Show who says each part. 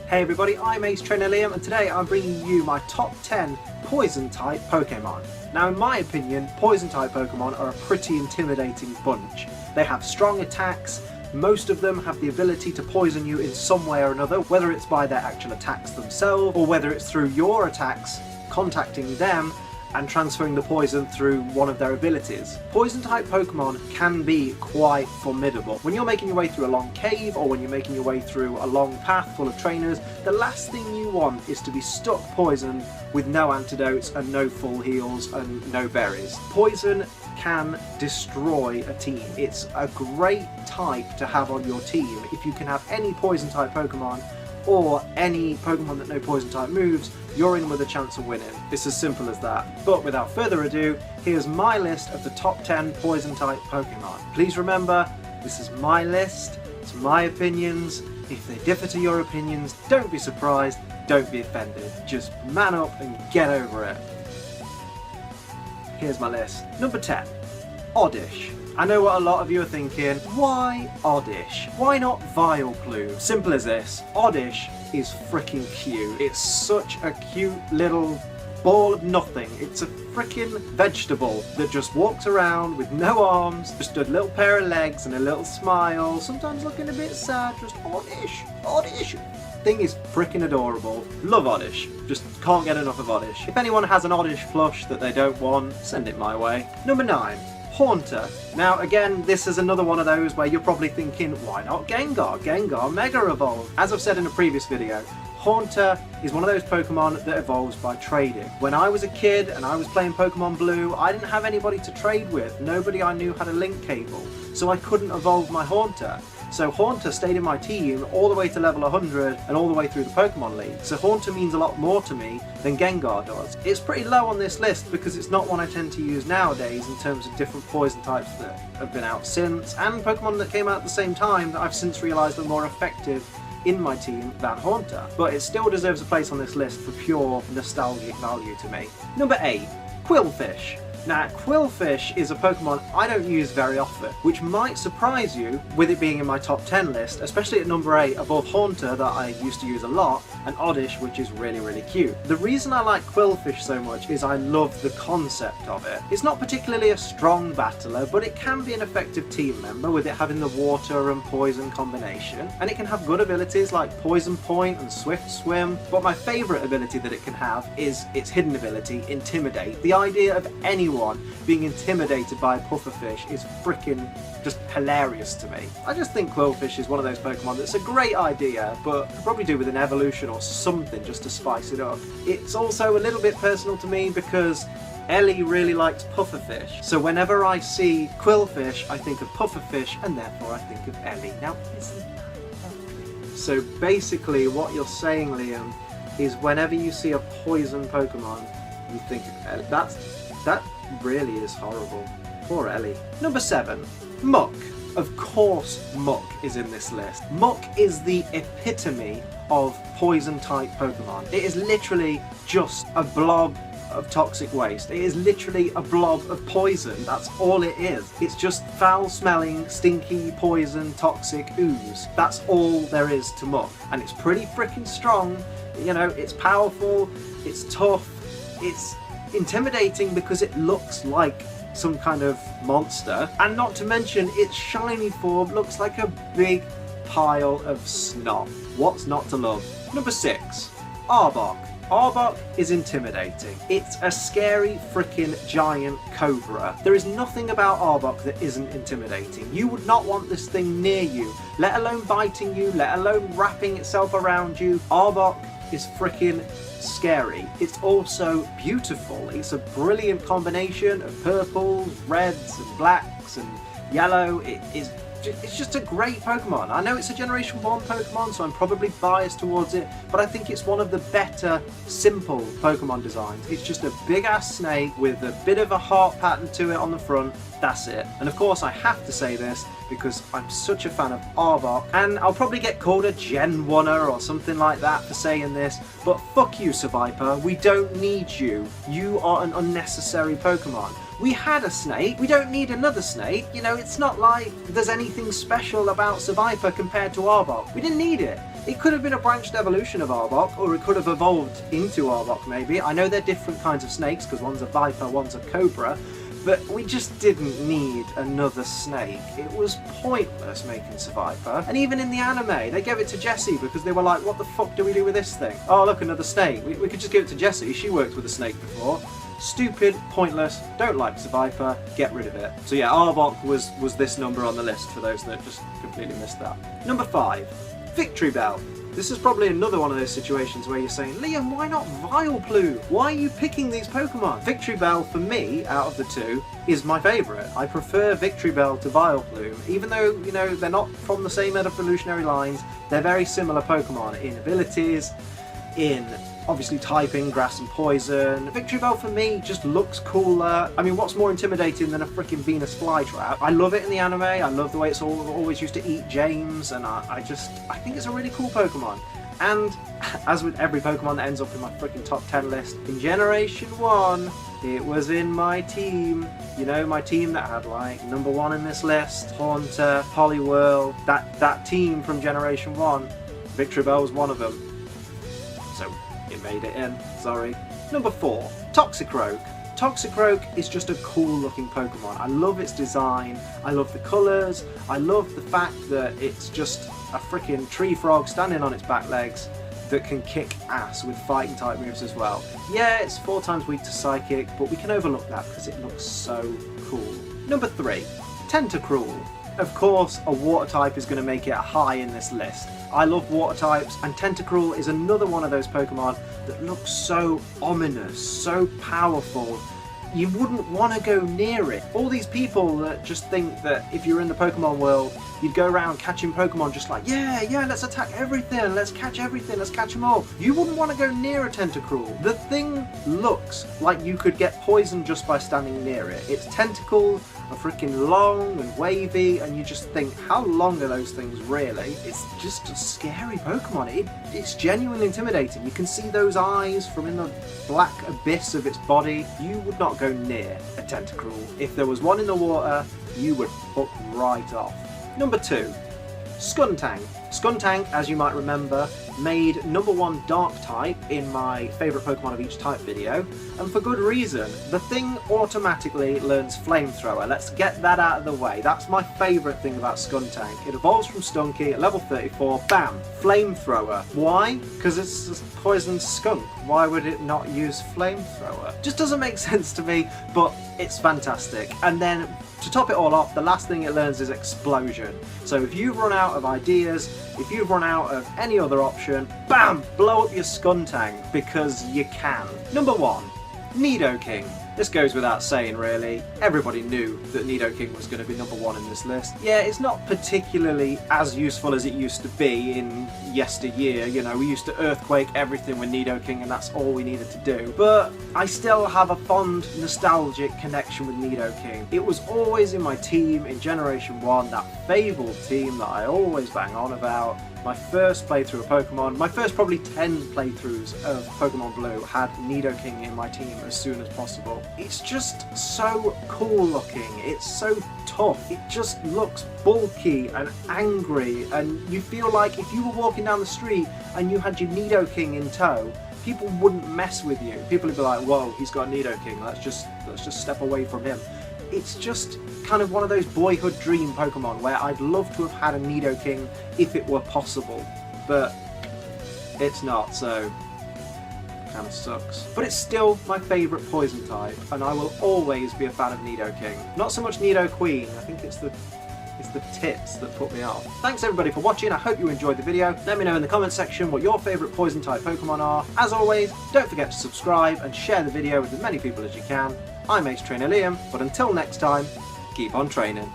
Speaker 1: Hey everybody, I'm Ace Trainer Liam and today I'm bringing you my top 10 Poison-Type Pokémon. Now in my opinion, Poison-Type Pokémon are a pretty intimidating bunch. They have strong attacks, most of them have the ability to poison you in some way or another, whether it's by their actual attacks themselves or whether it's through your attacks contacting them and transferring the poison through one of their abilities. Poison-type Pokemon can be quite formidable. When you're making your way through a long cave or when you're making your way through a long path full of trainers, the last thing you want is to be stuck poisoned with no antidotes and no full heals and no berries. Poison can destroy a team. It's a great type to have on your team. If you can have any Poison-type Pokemon or any Pokemon that know Poison-type moves, you're in with a chance of winning. It's as simple as that. But without further ado, here's my list of the top 10 Poison-type Pokemon. Please remember, this is my list, it's my opinions. If they differ to your opinions, don't be surprised, don't be offended. Just man up and get over it. Here's my list. Number 10, Oddish. I know what a lot of you are thinking, why Oddish? Why not Vileplume? Simple as this, Oddish is freaking cute. It's such a cute little ball of nothing. It's a freaking vegetable that just walks around with no arms, just a little pair of legs and a little smile, sometimes looking a bit sad, just Oddish, Oddish. Thing is freaking adorable. Love Oddish. Just can't get enough of Oddish. If anyone has an Oddish plush that they don't want, send it my way. Number 9. Haunter. Now again, this is another one of those where you're probably thinking, why not Gengar? Gengar Mega Evolve. As I've said in a previous video, Haunter is one of those Pokemon that evolves by trading. When I was a kid and I was playing Pokemon Blue, I didn't have anybody to trade with. Nobody I knew had a link cable, so I couldn't evolve my Haunter. So Haunter stayed in my team all the way to level 100 and all the way through the Pokemon League. So Haunter means a lot more to me than Gengar does. It's pretty low on this list because it's not one I tend to use nowadays in terms of different poison types that have been out since, and Pokemon that came out at the same time that I've since realised are more effective in my team than Haunter. But it still deserves a place on this list for pure nostalgic value to me. Number 8, Qwilfish. Now, Qwilfish is a Pokemon I don't use very often, which might surprise you with it being in my top 10 list, especially at number 8 above Haunter that I used to use a lot, and Oddish, which is really, really cute. The reason I like Qwilfish so much is I love the concept of it. It's not particularly a strong battler, but it can be an effective team member with it having the water and poison combination, and it can have good abilities like Poison Point and Swift Swim, but my favourite ability that it can have is its hidden ability, Intimidate. The idea of anyone being intimidated by a pufferfish is freaking just hilarious to me. I just think Qwilfish is one of those Pokemon that's a great idea, but could probably do with an evolution or something just to spice it up. It's also a little bit personal to me because Ellie really likes pufferfish, so whenever I see Qwilfish I think of pufferfish and therefore I think of Ellie. Now isn't that lovely? So basically what you're saying, Liam, is whenever you see a poison Pokemon you think of Ellie. That really is horrible. Poor Ellie. Number 7, Muck. Of course Muck is in this list. Muck is the epitome of poison-type Pokemon. It is literally just a blob of toxic waste. It is literally a blob of poison. That's all it is. It's just foul-smelling, stinky, poison, toxic ooze. That's all there is to Muck. And it's pretty freaking strong. You know, it's powerful, it's tough, it's intimidating because it looks like some kind of monster, and not to mention its shiny form looks like a big pile of snot. What's not to love? Number 6, Arbok. Arbok is intimidating. It's a scary freaking giant cobra. There is nothing about Arbok that isn't intimidating. You would not want this thing near you, let alone biting you, let alone wrapping itself around you. Arbok is freaking scary. It's also beautiful. It's a brilliant combination of purples, reds and blacks and yellow. It's just a great Pokemon. I know it's a Generation 1 Pokemon, so I'm probably biased towards it, but I think it's one of the better, simple Pokemon designs. It's just a big-ass snake with a bit of a heart pattern to it on the front, That's it. And of course I have to say this because I'm such a fan of Arbok, and I'll probably get called a Gen 1er or something like that for saying this, but fuck you, Survivor, we don't need you. You are an unnecessary Pokemon. We had a snake, we don't need another snake. You know, it's not like there's anything special about Survivor compared to Arbok. We didn't need it. It could have been a branched evolution of Arbok, or it could have evolved into Arbok maybe. I know they're different kinds of snakes because one's a viper, one's a cobra, but we just didn't need another snake. It was pointless making Survivor. And even in the anime, they gave it to Jessie because they were like, what the fuck do we do with this thing? Oh look, another snake. We could just give it to Jessie, she worked with a snake before. Stupid, pointless, don't like Survivor, get rid of it. So yeah, Arbok was this number on the list for those that just completely missed that. Number 5, Victreebel. This is probably another one of those situations where you're saying, Liam, why not Vileplume? Why are you picking these Pokemon? Victreebel, for me, out of the two, is my favourite. I prefer Victreebel to Vileplume, even though, you know, they're not from the same evolutionary lines. They're very similar Pokemon in abilities, in obviously typing, grass and poison. Victreebel for me just looks cooler. I mean, what's more intimidating than a freaking Venus flytrap? I love it in the anime, I love the way it's always used to eat James, and I think it's a really cool Pokemon. And as with every Pokemon that ends up in my freaking top 10 list, in Generation 1, it was in my team. You know, my team that had like number 1 in this list, Haunter, Poliwhirl, that team from Generation 1, Victreebel was one of them. So it made it in, sorry. Number 4, Toxicroak. Toxicroak is just a cool looking Pokemon. I love its design, I love the colours, I love the fact that it's just a freaking tree frog standing on its back legs that can kick ass with fighting type moves as well. Yeah, it's 4 times weak to Psychic, but we can overlook that because it looks so cool. Number 3, Tentacruel. Of course, a water type is going to make it high in this list. I love water types, and Tentacruel is another one of those Pokemon that looks so ominous, so powerful. You wouldn't want to go near it. All these people that just think that if you're in the Pokemon world, you'd go around catching Pokemon just like, yeah, let's attack everything, let's catch everything, let's catch them all. You wouldn't want to go near a Tentacruel. The thing looks like you could get poisoned just by standing near it. Its tentacles are freaking long and wavy, and you just think, how long are those things really? It's just a scary Pokemon. It's genuinely intimidating. You can see those eyes from in the black abyss of its body. You would not go near a Tentacruel. If there was one in the water, you would fuck right off. Number 2, Scum Tang. Scum Tang, as you might remember, made number 1 Dark type in my favourite Pokemon of each type video, and for good reason. The thing automatically learns Flamethrower. Let's get that out of the way. That's my favourite thing about Scum Tang. It evolves from Stunky at level 34, bam, Flamethrower. Why? Because it's a poison skunk. Why would it not use Flamethrower? Just doesn't make sense to me, but it's fantastic. And then to top it all off, the last thing it learns is Explosion. So if you've run out of ideas, if you've run out of any other option, bam! Blow up your Scum Tang, because you can. Number 1, Nidoking. This goes without saying really. Everybody knew that Nidoking was going to be number 1 in this list. Yeah, it's not particularly as useful as it used to be in yesteryear. You know, we used to earthquake everything with Nidoking and that's all we needed to do. But I still have a fond, nostalgic connection with Nidoking. It was always in my team in Generation 1, that fabled team that I always bang on about. My first playthrough of Pokemon, my first probably 10 playthroughs of Pokemon Blue had Nidoking in my team as soon as possible. It's just so cool looking, it's so tough, it just looks bulky and angry, and you feel like if you were walking down the street and you had your Nidoking in tow, people wouldn't mess with you. People would be like, whoa, he's got Nidoking, let's just step away from him. It's just kind of one of those boyhood dream Pokemon where I'd love to have had a Nidoking if it were possible, but it's not, so kind of sucks. But it's still my favourite poison type, and I will always be a fan of Nidoking. Not so much Nidoqueen, I think it's the tits that put me off. Thanks everybody for watching, I hope you enjoyed the video. Let me know in the comment section what your favourite poison type Pokemon are. As always, don't forget to subscribe and share the video with as many people as you can. I'm Ace Trainer Liam, but until next time, keep on training.